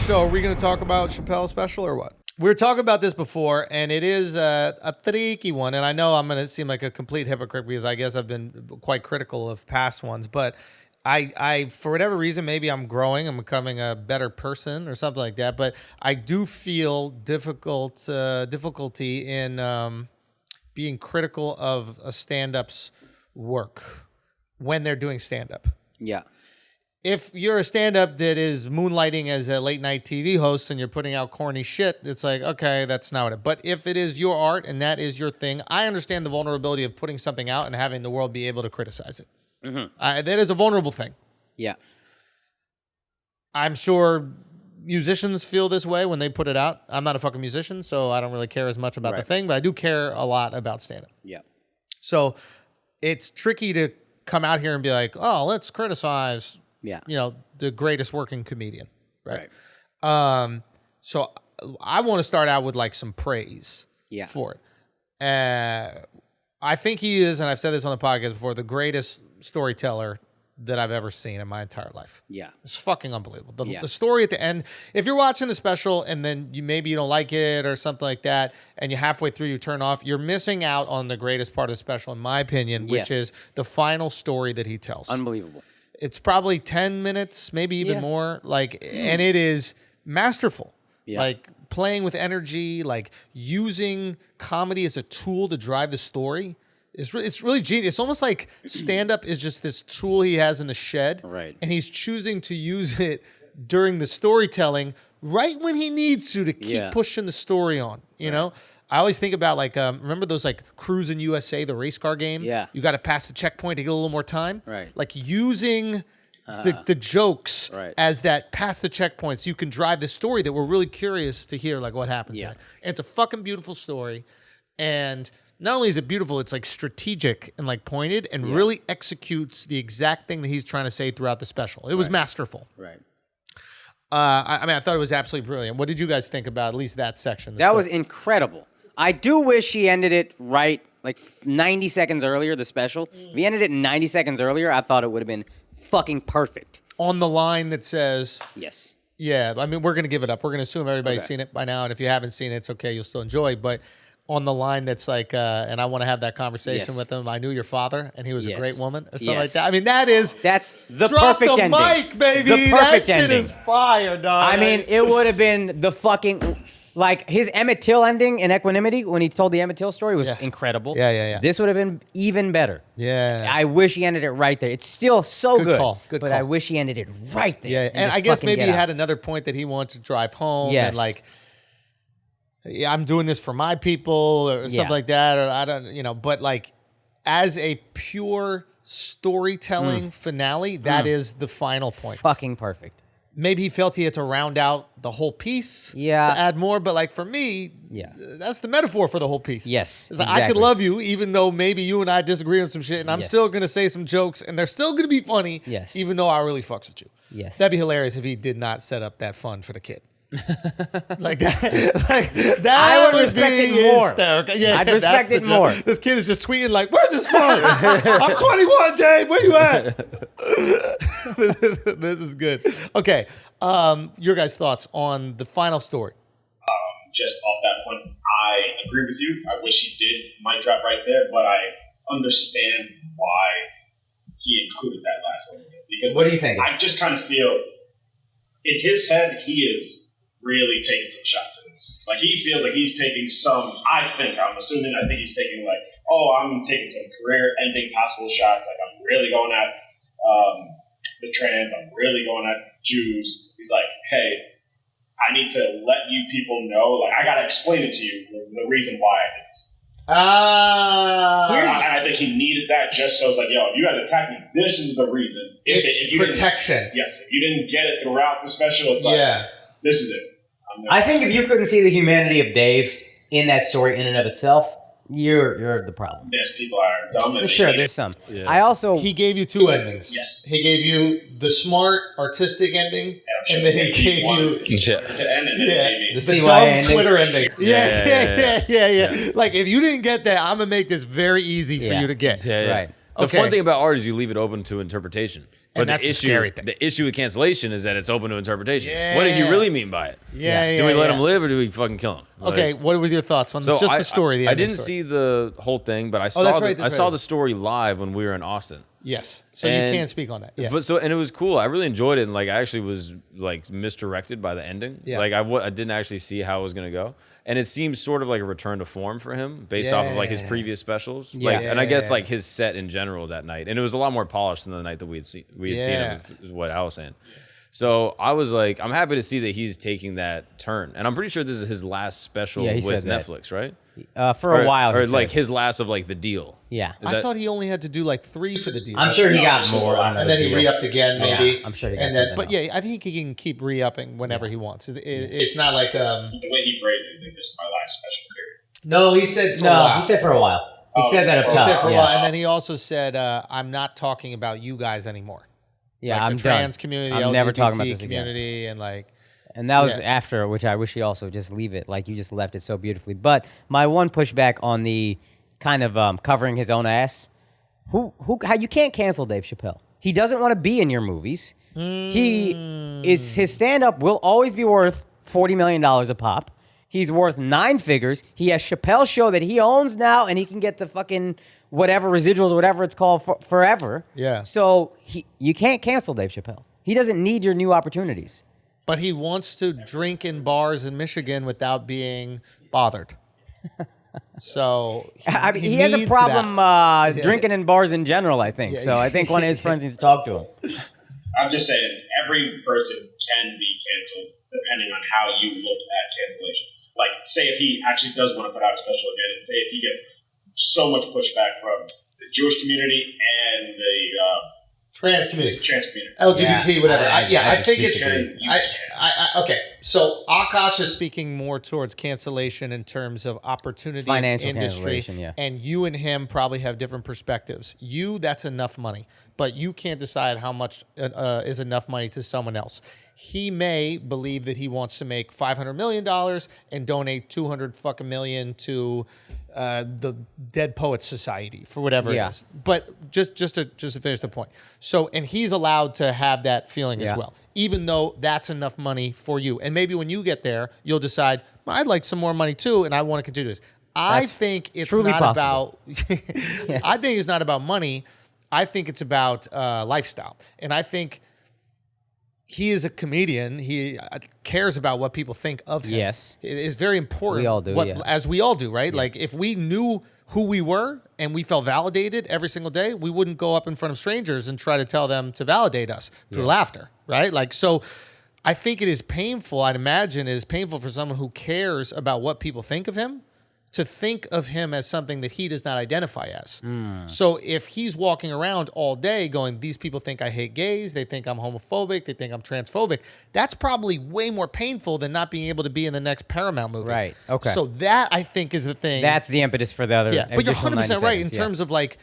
show, are we going to talk about Chappelle's special or what? We were talking about this before, and it is a tricky one. And I know I'm going to seem like a complete hypocrite because I guess I've been quite critical of past ones. But I for whatever reason, maybe I'm growing, I'm becoming a better person or something like that. But I do feel difficulty in being critical of a stand-up's work when they're doing stand-up. Yeah. If you're a stand-up that is moonlighting as a late-night TV host and you're putting out corny shit, it's like, okay, that's not it. But if it is your art and that is your thing, I understand the vulnerability of putting something out and having the world be able to criticize it. Mm-hmm. That is a vulnerable thing. Yeah. I'm sure musicians feel this way when they put it out. I'm not a fucking musician, so I don't really care as much about the thing, but I do care a lot about stand-up. Yeah. So it's tricky to come out here and be like, oh, let's criticize... Yeah, the greatest working comedian, right? So I want to start out with like some praise for it. I think he is, and I've said this on the podcast before, the greatest storyteller that I've ever seen in my entire life. Yeah. It's fucking unbelievable. The story at the end, if you're watching the special and then maybe you don't like it or something like that, and you're halfway through, you turn off, you're missing out on the greatest part of the special, in my opinion, which is the final story that he tells. Unbelievable. It's probably 10 minutes, maybe even more. And it is masterful. Yeah. Like playing with energy, like using comedy as a tool to drive the story. It's really genius. It's almost like stand-up is just this tool he has in the shed. Right. And he's choosing to use it during the storytelling right when he needs to keep pushing the story on, you know? I always think about remember those Cruising USA, the race car game? Yeah. You got to pass the checkpoint to get a little more time. Right. Like using the jokes as that pass the checkpoints, you can drive the story that we're really curious to hear what happens. Yeah. And it's a fucking beautiful story. And not only is it beautiful, it's strategic and pointed and really executes the exact thing that he's trying to say throughout the special. It was masterful. Right. I thought it was absolutely brilliant. What did you guys think about at least that section? That was incredible. I do wish he ended it right, 90 seconds earlier, the special. If he ended it 90 seconds earlier, I thought it would have been fucking perfect. On the line that says... Yes. Yeah, we're going to give it up. We're going to assume everybody's seen it by now, and if you haven't seen it, it's okay, you'll still enjoy. But on the line that's and I want to have that conversation with him, I knew your father, and he was a great woman, or something like that. That's the perfect ending. Drop the mic, baby! The perfect that ending. Shit is fire, dog. It would have been the fucking... his Emmett Till ending in Equanimity, when he told the Emmett Till story, was incredible. Yeah. This would have been even better. Yeah. I wish he ended it right there. It's still so good. Good call. I wish he ended it right there. Yeah, and I guess maybe he had another point that he wanted to drive home. Yes. And I'm doing this for my people or something like that. Or I don't, but as a pure storytelling finale, that is the final point. Fucking perfect. Maybe he felt he had to round out the whole piece to add more. But for me, that's the metaphor for the whole piece. Yes, it's I could love you even though maybe you and I disagree on some shit. And I'm still going to say some jokes and they're still going to be funny. Yes. Even though I really fucks with you. Yes. That'd be hilarious if he did not set up that fun for the kid. That I would respect it more. Yeah, I'd respect it more. This kid is just tweeting where's this from? I'm 21, Dave. Where you at? This is good. Okay, your guys' thoughts on the final story? Just off that point, I agree with you. I wish he did mic drop right there, but I understand why he included that last line. Because what do you think? I just kind of feel in his head he is really taking some shots at this. He feels like he's taking some, I'm assuming he's taking I'm taking some career-ending possible shots. I'm really going at the trans, I'm really going at Jews. He's like, hey, I need to let you people know, I got to explain it to you, the reason why I did this. And I think he needed that just so it's if you guys attack me, this is the reason. It's protection. Yes. If you didn't get it throughout the special, it's this is it. I think if you couldn't see the humanity of Dave in that story in and of itself, you're the problem. Yes, people are dumb. And sure, there's some. Yeah. He gave you two endings. Yes. He gave you the smart, artistic ending, and then he gave you the dumb Twitter ending. Yeah. If you didn't get that, I'm going to make this very easy for you to get. Right. The fun thing about art is you leave it open to interpretation. And that's the scary thing. The issue with cancellation is that it's open to interpretation. Yeah. What did he really mean by it? Do we let him live or do we fucking kill him? Okay, what were your thoughts on just the story? I didn't see the whole thing, but I saw the story live when we were in Austin. Yes, so you can't speak on that. Yeah, but and it was cool. I really enjoyed it, and like I actually was like misdirected by the ending. Yeah, like I didn't actually see how it was gonna go, and it seems sort of like a return to form for him based off of like his previous specials. Yeah, and I guess like his set in general that night, and it was a lot more polished than the night that we had seen him. Is what I was saying. So I was like, I'm happy to see that he's taking that turn, and I'm pretty sure this is his last special with Netflix, right? For a while, or like his last of like the deal. Yeah, I thought he only had to do like 3 for the deal. I'm sure he got more, and then he re-upped again, maybe. Yeah, I'm sure he got something. But yeah, I think he can keep re-upping whenever he wants. It's not like the way he phrased it. I think this is my last special period. No, he said for a while. He said for a while. He said that up top. He said for a while, and then he also said, "I'm not talking about you guys anymore." Yeah, like I'm the trans community, I'm LGBT never talking about this community, again. And like. And that was after, which I wish you also just leave it, like you just left it so beautifully. But my one pushback on the kind of covering his own ass, how you can't cancel Dave Chappelle. He doesn't want to be in your movies. His stand-up will always be worth $40 million a pop. He's worth 9 figures. He has Chappelle's show that he owns now, and he can get the fucking whatever residuals, whatever it's called, forever. Yeah. So you can't cancel Dave Chappelle. He doesn't need your new opportunities. But he wants to drink in bars in Michigan without being bothered. So he has a problem drinking in bars in general, I think. So I think one of his friends needs to talk to him. I'm just saying, every person can be canceled depending on how you look at cancellation. Like, say if he actually does want to put out a special again, and say if he gets so much pushback from the Jewish community and the trans community, LGBT, whatever. I think it's. Okay, so Akaash is speaking more towards cancellation in terms of opportunity, financial industry, cancellation, and you and him probably have different perspectives. That's enough money, but you can't decide how much is enough money to someone else. He may believe that he wants to make $500 million and donate $200 million to the Dead Poets Society for whatever it is. But just to finish the point. So, and he's allowed to have that feeling as well, even though that's enough money for you. And maybe when you get there, you'll decide, well, I'd like some more money too, and I want to continue this. I think it's not about. I think it's not about money. I think it's about lifestyle, and I think. He is a comedian. He cares about what people think of him. Yes. It is very important. We all do, as we all do, right? Yeah. Like, if we knew who we were and we felt validated every single day, we wouldn't go up in front of strangers and try to tell them to validate us through laughter, right? Like, so I think it is painful. I'd imagine it is painful for someone who cares about what people think of him to think of him as something that he does not identify as. So if he's walking around all day going, these people think I hate gays, they think I'm homophobic, they think I'm transphobic, that's probably way more painful than not being able to be in the next Paramount movie. Right, okay. So that, I think, is the thing. That's the impetus for the other. Yeah, but you're 100% right in terms of like,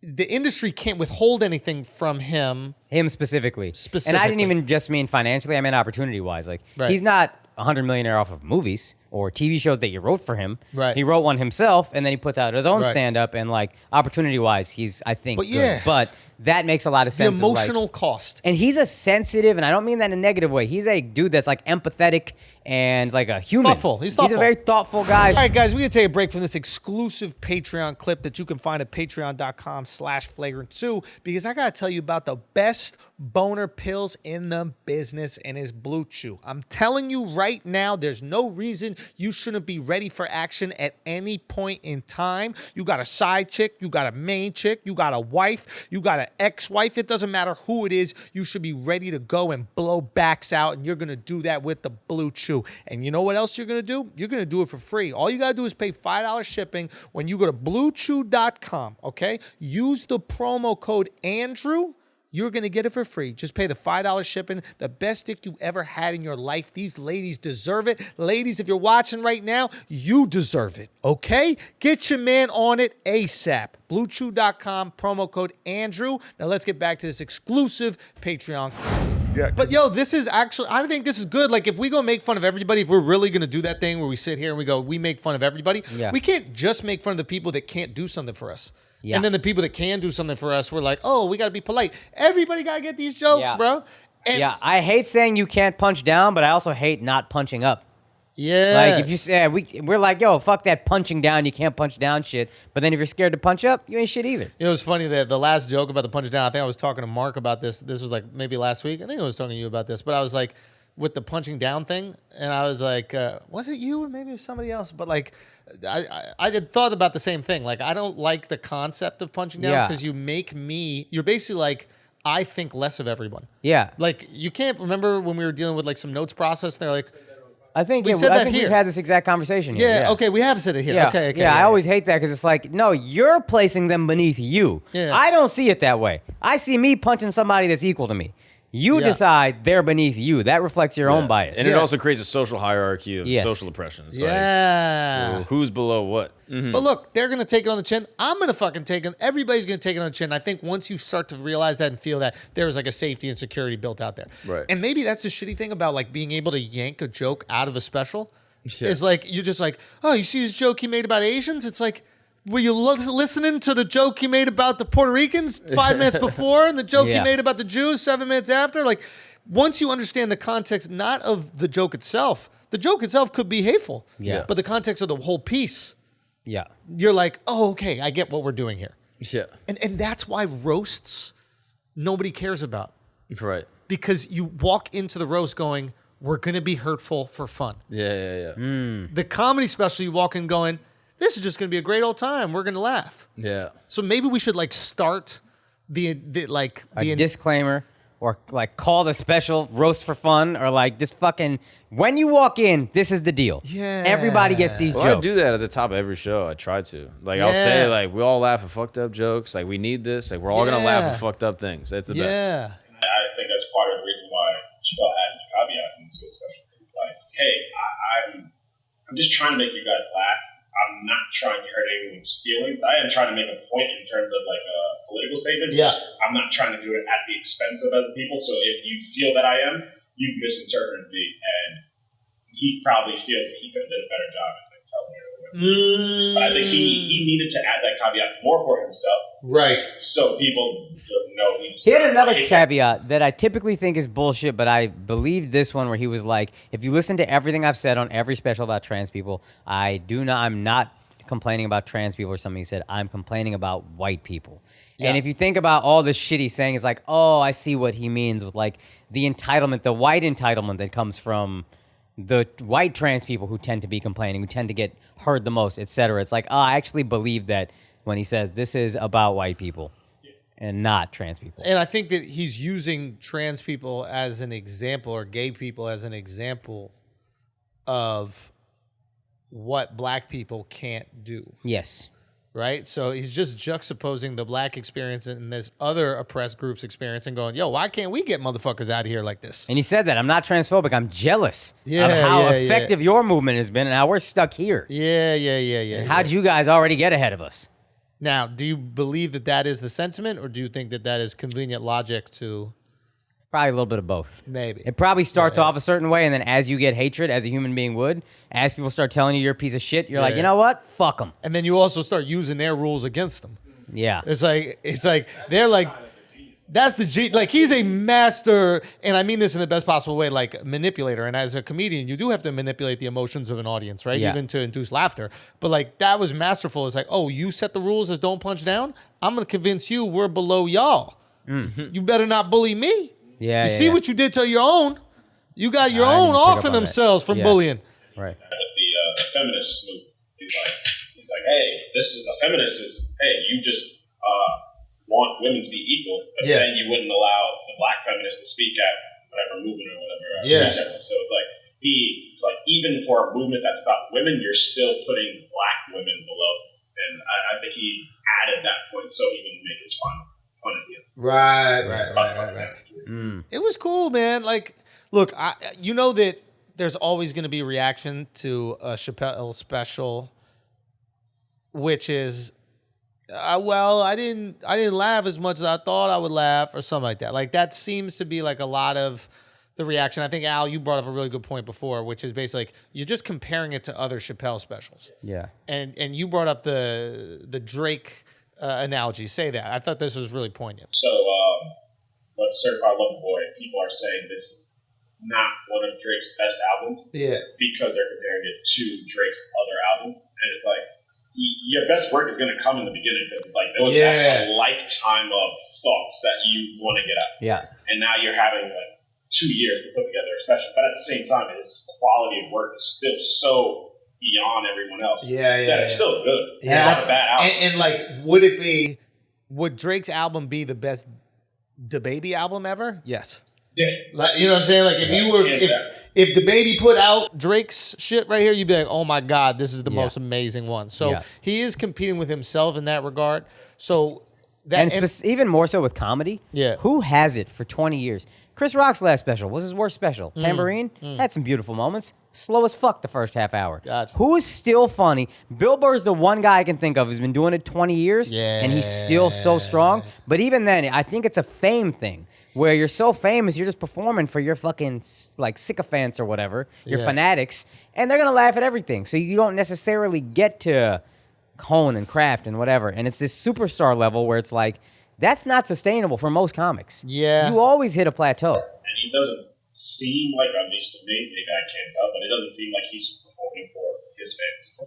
the industry can't withhold anything from him. Him specifically. And I didn't even just mean financially, I meant opportunity-wise. Like, he's not $100 millionaire off of movies or TV shows that you wrote for him. Right. He wrote one himself, and then he puts out his own stand-up, and like opportunity-wise, he's, I think, good. But that makes a lot of sense. The emotional cost. And he's a sensitive, and I don't mean that in a negative way. He's a dude that's like empathetic and like a human. Thoughtful. He's thoughtful. He's a very thoughtful guy. All right, guys, we're going to take a break from this exclusive Patreon clip that you can find at patreon.com/flagrant2 because I got to tell you about the best boner pills in the business, and it's Blue Chew. I'm telling you right now, there's no reason you shouldn't be ready for action at any point in time. You got a side chick, you got a main chick, you got a wife, you got an ex-wife. It doesn't matter who it is. You should be ready to go and blow backs out, and you're going to do that with the Blue Chew. And you know what else you're going to do? You're going to do it for free. All you got to do is pay $5 shipping when you go to bluechew.com, okay? Use the promo code Andrew. You're going to get it for free. Just pay the $5 shipping. The best dick you ever had in your life. These ladies deserve it. Ladies, if you're watching right now, you deserve it, okay? Get your man on it ASAP. BlueChew.com, promo code Andrew. Now let's get back to this exclusive Patreon. Yeah. But yo, this is actually, I think this is good. Like, if we go make fun of everybody, if we're really going to do that thing where we sit here and we go, we make fun of everybody, we can't just make fun of the people that can't do something for us. Yeah. And then the people that can do something for us, we're like, oh, we got to be polite. Everybody got to get these jokes, bro. And I hate saying you can't punch down, but I also hate not punching up. Yeah. Like if you say we're like, yo, fuck that punching down, you can't punch down shit. But then if you're scared to punch up, you ain't shit either. You know, it's funny that the last joke about the punching down, I think I was talking to Mark about this. This was like maybe last week. I think I was talking to you about this, but I was like with the punching down thing, and I was like, was it you or maybe it was somebody else? But like I had thought about the same thing. Like I don't like the concept of punching down because you're basically like, I think less of everyone. Yeah. Like you can't remember when we were dealing with like some notes process, and they're like, I think we've had this exact conversation here. Yeah, okay, we have said it here. Yeah. Okay. Yeah, I always hate that because it's like, no, you're placing them beneath you. Yeah. I don't see it that way. I see me punching somebody that's equal to me. You decide they're beneath you. That reflects your own bias. And it also creates a social hierarchy of social oppressions. Like, who's below what? Mm-hmm. But look, they're going to take it on the chin. I'm going to fucking take it. Everybody's going to take it on the chin. I think once you start to realize that and feel that, there's like a safety and security built out there. Right. And maybe that's the shitty thing about like being able to yank a joke out of a special. Is like, you're just like, oh, you see this joke he made about Asians? It's like, were you listening to the joke he made about the Puerto Ricans 5 minutes before and the joke he made about the Jews 7 minutes after? Like, once you understand the context, not of the joke itself could be hateful. Yeah. But the context of the whole piece. Yeah. You're like, oh, okay, I get what we're doing here. Yeah. And that's why roasts nobody cares about. Right. Because you walk into the roast going, we're going to be hurtful for fun. Yeah. The comedy special, you walk in going, this is just going to be a great old time. We're going to laugh. Yeah. So maybe we should like start the disclaimer or like call the special roast for fun or like just fucking when you walk in, this is the deal. Yeah. Everybody gets these jokes. I do that at the top of every show. I try to. Like I'll say like we all laugh at fucked up jokes. Like we need this. Like we're all going to laugh at fucked up things. That's the best. Yeah. I think that's part of the reason why Chappelle added the caveat into his special. Like, hey, I'm just trying to make you guys laugh. I'm not trying to hurt anyone's feelings. I am trying to make a point in terms of like a political statement. Yeah. I'm not trying to do it at the expense of other people. So if you feel that I am, you've misinterpreted me. And he probably feels that he could have done a better job at like, telling everyone. But I think he needed to add that caveat more for himself. Right. So people know he had another caveat that I typically think is bullshit, but I believe this one where he was like, if you listen to everything I've said on every special about trans people, I'm not complaining about trans people or something. He said, I'm complaining about white people. Yeah. And if you think about all this shit he's saying, it's like, oh, I see what he means with like the entitlement, the white entitlement that comes from the white trans people who tend to be complaining, who tend to get heard the most, etc. It's like, oh, I actually believe that when he says this is about white people and not trans people. And I think that he's using trans people as an example or gay people as an example of what black people can't do. Yes. Right? So he's just juxtaposing the black experience and this other oppressed group's experience and going, yo, why can't we get motherfuckers out of here like this? And he said that. I'm not transphobic. I'm jealous of how effective your movement has been and how we're stuck here. Yeah. And how'd you guys already get ahead of us? Now, do you believe that that is the sentiment, or do you think that that is convenient logic to... Probably a little bit of both. Maybe. It probably starts off a certain way, and then as you get hatred, as a human being would, as people start telling you you're a piece of shit, you're like, you know what? Fuck them. And then you also start using their rules against them. Yeah. It's like they're like... That's the G. Like, he's a master, and I mean this in the best possible way, like, manipulator. And as a comedian, you do have to manipulate the emotions of an audience, right? Yeah. Even to induce laughter. But, like, that was masterful. It's like, oh, you set the rules as don't punch down? I'm going to convince you we're below y'all. You better not bully me. Yeah. You see what you did to your own? You got your own offing themselves from bullying. Right. The feminist movement. He's like, hey, this is the feminist is, hey, you just want women to be equal, but then you wouldn't allow the black feminists to speak at whatever movement or whatever. So it's like even for a movement that's about women, you're still putting black women below. And I think he added that point so he can make his final point at the end. Right. It was cool, man. Like, look, you know that there's always going to be a reaction to a Chappelle special, which is, well, I didn't laugh as much as I thought I would laugh, or something like that. Like, that seems to be like a lot of the reaction. I think, Al, you brought up a really good point before, which is basically like you're just comparing it to other Chappelle specials. Yeah. And you brought up the Drake analogy. Say that. I thought this was really poignant. So, but Certified Lover Boy, people are saying this is not one of Drake's best albums. Yeah. Because they're comparing it to Drake's other albums. And it's like, your best work is going to come in the beginning because it's like, that's a lifetime of thoughts that you want to get out. Yeah. And now you're having like 2 years to put together a special. But at the same time, his quality of work is still so beyond everyone else. That it's still good. Yeah. It's not a bad album. And like, would Drake's album be the best DaBaby album ever? Yes. Yeah. Like, you know what I'm saying? Like if you were, if DaBaby put out Drake's shit right here, you'd be like, oh my God, this is the most amazing one. So he is competing with himself in that regard. So that, even more so with comedy. Yeah. Who has it for 20 years? Chris Rock's last special was his worst special. Tambourine had some beautiful moments. Slow as fuck the first half hour. Gotcha. Who is still funny? Bill Burr's the one guy I can think of who's been doing it 20 years, and he's still so strong. But even then, I think it's a fame thing. Where you're so famous, you're just performing for your fucking like sycophants or whatever, your fanatics, and they're gonna laugh at everything. So you don't necessarily get to hone and craft and whatever. And it's this superstar level where it's like that's not sustainable for most comics. Yeah, you always hit a plateau. And he doesn't seem like, at least to me, maybe I can't tell, but it doesn't seem like he's performing for his fans.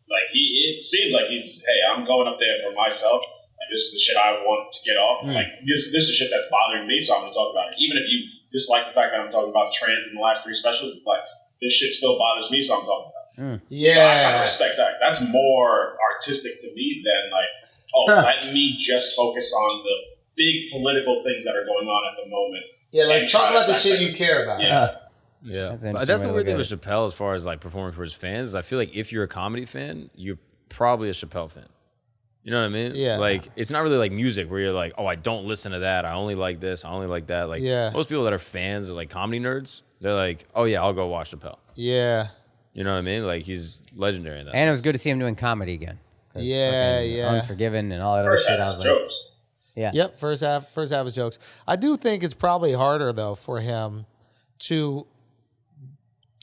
Like it seems like he's, hey, I'm going up there for myself. This is the shit I want to get off. Like this is shit that's bothering me, so I'm going to talk about it. Even if you dislike the fact that I'm talking about trans in the last 3 specials, it's like this shit still bothers me, so I'm talking about it. Yeah, so I kind of respect that. That's more artistic to me than like, let me just focus on the big political things that are going on at the moment. Yeah, like talk about the shit you care about. Yeah. That's the weird thing with Chappelle as far as like performing for his fans. Is I feel like if you're a comedy fan, you're probably a Chappelle fan. You know what I mean? Yeah. Like, it's not really like music where you're like, oh, I don't listen to that. I only like this. I only like that. Like, most people that are fans of like comedy nerds, they're like, oh, yeah, I'll go watch Chappelle. Yeah. You know what I mean? Like, he's legendary in that. And it was good to see him doing comedy again. Yeah. Unforgiven and all that other shit. I was like, jokes. Yeah. Yep. First half was jokes. I do think it's probably harder though for him to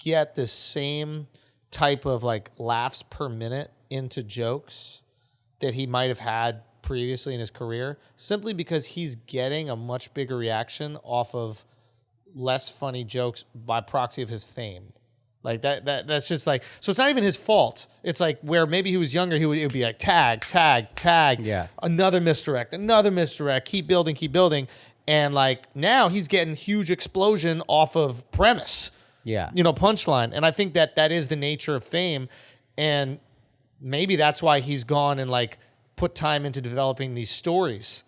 get the same type of like laughs per minute into jokes that he might have had previously in his career, simply because he's getting a much bigger reaction off of less funny jokes by proxy of his fame. Like that's just like, so it's not even his fault. It's like where maybe he was younger, it would be like tag, another misdirect, keep building. And like now he's getting huge explosion off of premise. Yeah. Punchline. And I think that is the nature of fame. And maybe that's why he's gone and like put time into developing these stories,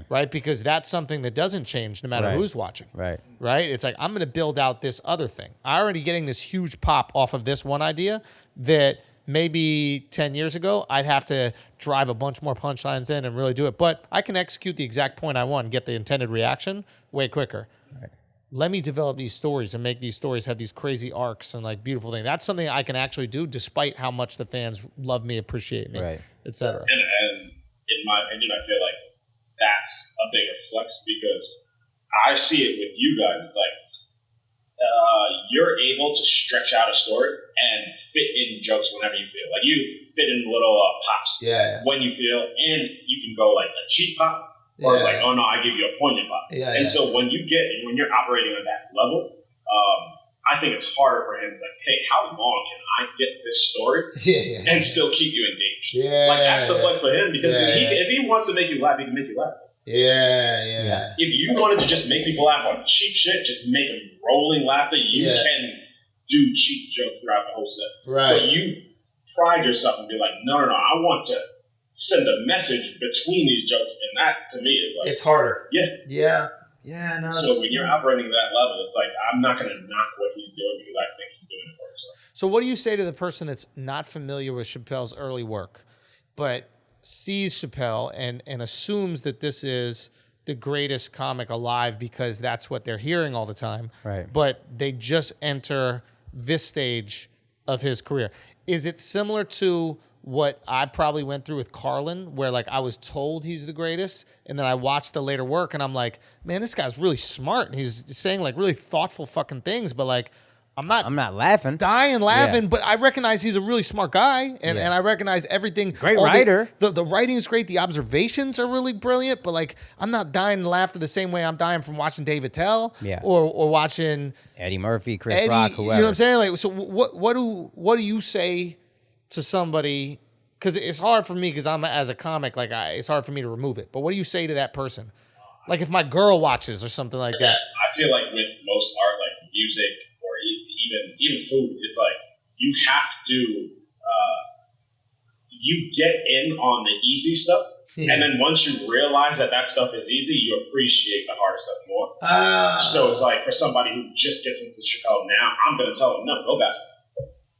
right? Because that's something that doesn't change no matter who's watching, right? It's like, I'm going to build out this other thing. I'm already getting this huge pop off of this one idea that maybe 10 years ago, I'd have to drive a bunch more punchlines in and really do it. But I can execute the exact point I want and get the intended reaction way quicker. Right. Let me develop these stories and make these stories have these crazy arcs and like beautiful things. That's something I can actually do despite how much the fans love me, appreciate me, etc. And in my opinion, I feel like that's a bigger flex because I see it with you guys. It's like you're able to stretch out a story and fit in jokes whenever you feel. Like you fit in little pops when you feel, and you can go like a cheap pop. Or it's like, oh no, I give you a poignant pop. So when you're operating on that level, I think it's harder for him. It's like, hey, how long can I get this story and still keep you engaged? Like that's the flex for him because if he wants to make you laugh, he can make you laugh. If you wanted to just make people laugh on cheap shit, just make them rolling laughter, you can do cheap jokes throughout the whole set. But you pride yourself and be like, no, I want to send a message between these jokes, and that to me is like it's harder. No, so when you're operating at that level, it's like I'm not going to knock what he's doing because I think he's doing it for himself. So what do you say to the person that's not familiar with Chappelle's early work, but sees Chappelle and assumes that this is the greatest comic alive because that's what they're hearing all the time, but they just enter this stage of his career? Is it similar to what I probably went through with Carlin, where like I was told he's the greatest, and then I watched the later work and I'm like, man, this guy's really smart and he's saying like really thoughtful fucking things, but like I'm not laughing, dying laughing, but I recognize he's a really smart guy, and I recognize everything. Great writer. The writing is great. The observations are really brilliant, but like I'm not dying to laughter the same way I'm dying from watching Dave Attell, or watching Eddie Murphy, Chris Rock, whoever. You know what I'm saying? Like, so what do you say to somebody? Because it's hard for me, because I'm as a comic, like it's hard for me to remove it. But what do you say to that person? Like if my girl watches or something like that. I feel like with most art, like music or even food, it's like you have to you get in on the easy stuff, and then once you realize that stuff is easy, you appreciate the hard stuff more. So it's like for somebody who just gets into Chappelle now, I'm going to tell them, no, go back.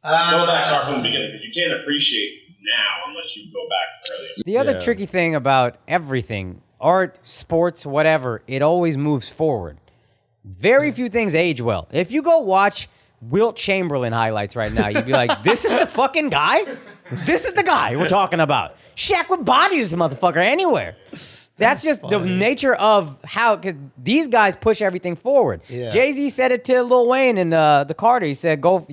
Go back, start from the beginning, because you can't appreciate now unless you go back earlier. The other tricky thing about everything, art, sports, whatever, it always moves forward. Very few things age well. If you go watch Wilt Chamberlain highlights right now, you'd be like, this is the fucking guy? This is the guy we're talking about. Shaq would body this motherfucker anywhere. That's just funny. The nature of how, cause these guys push everything forward. Yeah. Jay-Z said it to Lil Wayne in the Carter. He said, go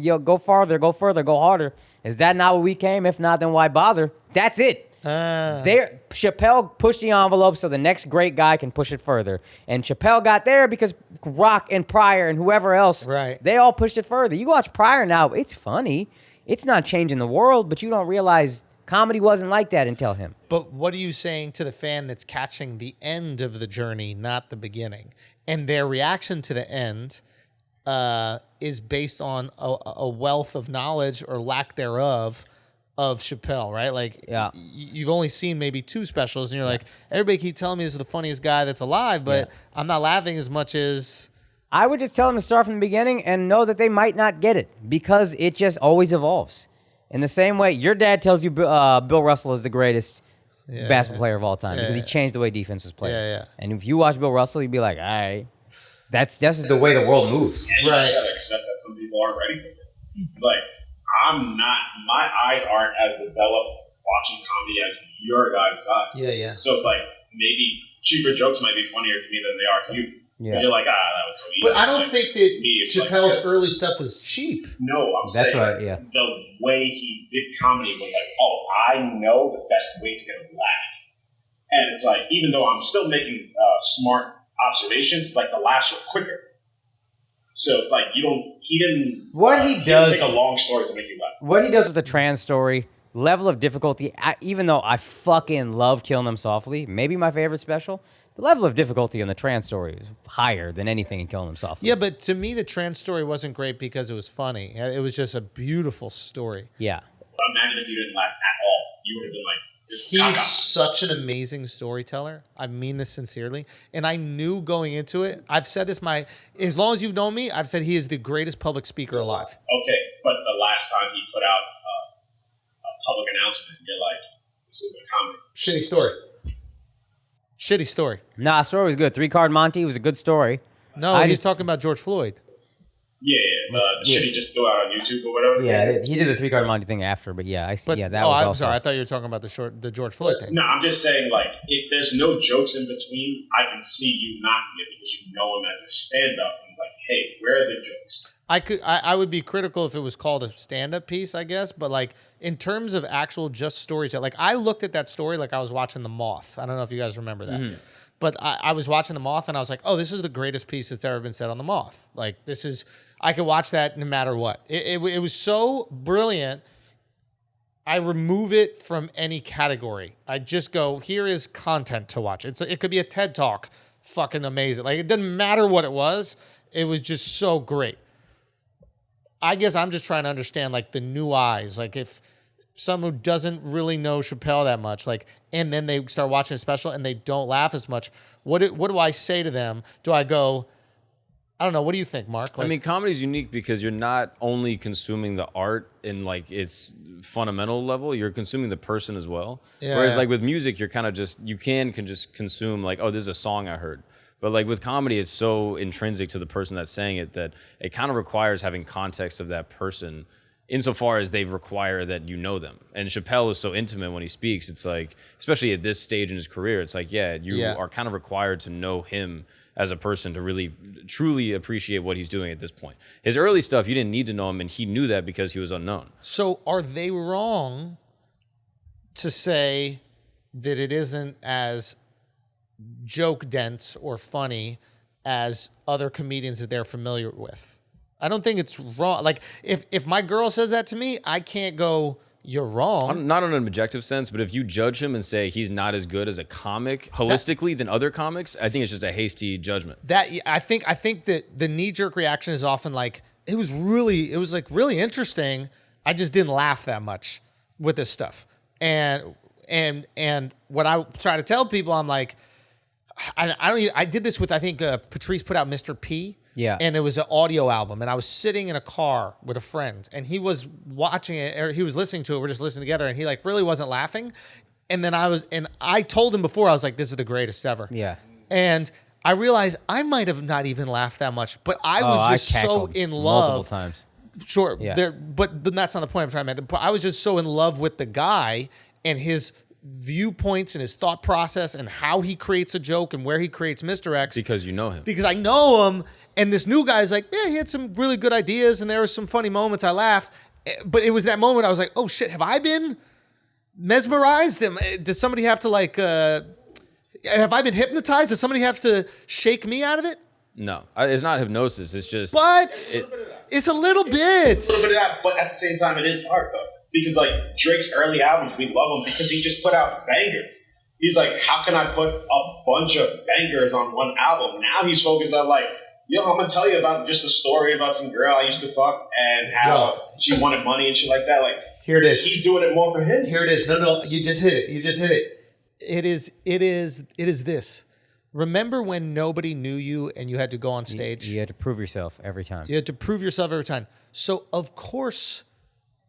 farther, go further, go harder. Is that not what we came? If not, then why bother? That's it. Chappelle pushed the envelope so the next great guy can push it further. And Chappelle got there because Rock and Pryor and whoever else, they all pushed it further. You watch Pryor now, it's funny. It's not changing the world, but you don't realize comedy wasn't like that until him. But what are you saying to the fan that's catching the end of the journey, not the beginning? And their reaction to the end is based on a wealth of knowledge or lack thereof of Chappelle, right? Like, you've only seen maybe 2 specials, and you're like, everybody keep telling me this is the funniest guy that's alive, but I'm not laughing as much as... I would just tell them to start from the beginning and know that they might not get it, because it just always evolves. In the same way, your dad tells you Bill Russell is the greatest basketball player of all time because he changed the way defense was played. And if you watch Bill Russell, you'd be like, all right, that's just the way the world moves. And you just gotta accept that some people aren't ready for it. Like, I'm not, my eyes aren't as developed watching comedy as your guys' eyes. So it's like, maybe cheaper jokes might be funnier to me than they are to you. And you're like, that was so easy. But I don't think that Chappelle's early stuff was cheap. No, I'm saying the way he did comedy was like, I know the best way to get a laugh. And it's like, even though I'm still making smart observations, like the laughs are quicker. So it's like, he didn't take a long story to make you laugh. What he does with the trans story, level of difficulty, even though I fucking love Killing Them Softly, maybe my favorite special, the level of difficulty in the trans story is higher than anything in Killing Them Softly. Yeah, but to me, the trans story wasn't great because it was funny. It was just a beautiful story. Yeah. Imagine if you didn't laugh at all. You would have been like, he's such an amazing storyteller. I mean this sincerely. And I knew going into it, I've said this, as long as you've known me, I've said he is the greatest public speaker alive. Okay, but the last time he put out a public announcement, you're like, this is a comedy. Shitty story. Nah, story was good. 3-Card Monty was a good story. No, he's talking about George Floyd. Yeah, the shit he just threw out on YouTube or whatever. Yeah, he did the 3-Card Monty thing after, but I see. That was also... I'm sorry. I thought you were talking about the George Floyd thing. No, I'm just saying, like, if there's no jokes in between, I can see you knocking it because you know him as a stand-up. And it's like, hey, where are the jokes? I would be critical if it was called a stand-up piece, I guess, but like in terms of actual just stories, like I looked at that story like I was watching The Moth. I don't know if you guys remember that. Mm-hmm. But I was watching The Moth and I was like, oh, this is the greatest piece that's ever been said on The Moth. Like I could watch that no matter what. It was so brilliant. I remove it from any category. I just go, here is content to watch. It could be a TED Talk. Fucking amazing. Like it doesn't matter what it was. It was just so great. I guess I'm just trying to understand like the new eyes. Like if someone who doesn't really know Chappelle that much, like, and then they start watching a special and they don't laugh as much, what do I say to them? Do I go, I don't know, what do you think, Mark? Like, I mean, comedy is unique because you're not only consuming the art in like its fundamental level, you're consuming the person as well. Yeah. Whereas like with music, you're kind of you can just consume like, oh, this is a song I heard. But like with comedy, it's so intrinsic to the person that's saying it that it kind of requires having context of that person insofar as they require that you know them. And Chappelle is so intimate when he speaks. It's like, especially at this stage in his career, it's like, you are kind of required to know him as a person to really truly appreciate what he's doing at this point. His early stuff, you didn't need to know him, and he knew that because he was unknown. So are they wrong to say that it isn't as joke dense or funny as other comedians that they're familiar with? I don't think it's wrong. Like, if my girl says that to me, I can't go, you're wrong. Not in an objective sense, but if you judge him and say he's not as good as a comic holistically than other comics, I think it's just a hasty judgment. I think that the knee-jerk reaction is often like, it was like really interesting. I just didn't laugh that much with this stuff. And what I try to tell people, I'm like, I did this with, I think Patrice put out Mr. P. Yeah. And it was an audio album. And I was sitting in a car with a friend, and he was watching it, or he was listening to it. We're just listening together, and he like really wasn't laughing. And then I told him before, I was like, this is the greatest ever. Yeah. And I realized I might have not even laughed that much, but I was just so in love. Multiple times. Sure. Yeah. But that's not the point I'm trying to make. I was just so in love with the guy and his viewpoints and his thought process and how he creates a joke and where he creates misdirects. Because you know him. Because I know him. And this new guy's like, yeah, he had some really good ideas and there were some funny moments. I laughed. But it was that moment I was like, oh shit, have I been mesmerized? Does somebody have to like, have I been hypnotized? Does somebody have to shake me out of it? No, it's not hypnosis. It's just. But it's a little bit. A little bit of that, but at the same time, it is art though. Because like Drake's early albums, we love them because he just put out bangers. He's like, how can I put a bunch of bangers on one album? Now he's focused on like, yo, I'm gonna tell you about just a story about some girl I used to fuck and how she wanted money and shit like that. Like, here it is. He's doing it more for him. Here it is. No, you just hit it. It is this. Remember when nobody knew you and you had to go on stage? You had to prove yourself every time. You had to prove yourself every time. So of course,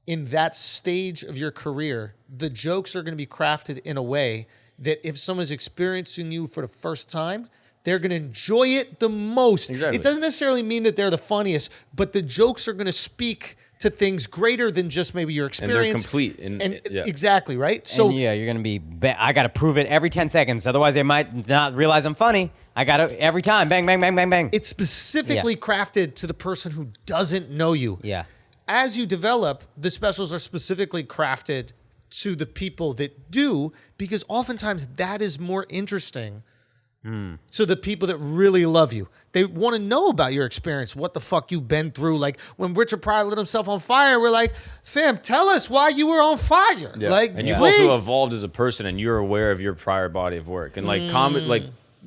in that stage of your career, the jokes are going to be crafted in a way that if someone's experiencing you for the first time, they're going to enjoy it the most. Exactly. It doesn't necessarily mean that they're the funniest, but the jokes are going to speak to things greater than just maybe your experience. And they're complete. Exactly, right? So you're going to be, I got to prove it every 10 seconds. Otherwise, they might not realize I'm funny. I got to, every time, bang, bang, bang, bang, bang. It's specifically crafted to the person who doesn't know you. Yeah. As you develop, the specials are specifically crafted to the people that do, because oftentimes that is more interesting to the people that really love you. They want to know about your experience, what the fuck you've been through. Like when Richard Pryor lit himself on fire, we're like, fam, tell us why you were on fire. Yeah. Like, and you've also evolved as a person, and you're aware of your prior body of work. And like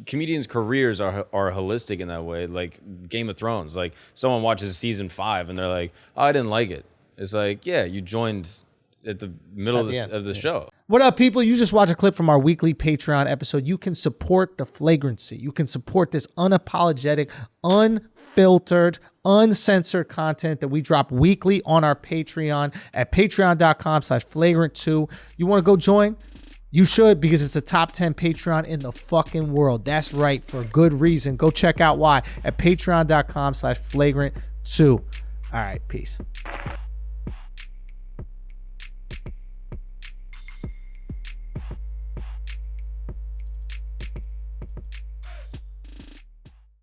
comedians' careers are holistic in that way. Like Game of Thrones, like someone watches season 5 and they're like, oh, I didn't like it. It's like, yeah, you joined at the middle of the show. What up, people? You just watched a clip from our weekly Patreon episode. You can support the Flagrancy. You can support this unapologetic, unfiltered, uncensored content that we drop weekly on our Patreon at patreon.com/flagrant2. You want to go join? You should, because it's the top 10 Patreon in the fucking world. That's right, for good reason. Go check out why at patreon.com/flagrant2. All right, peace.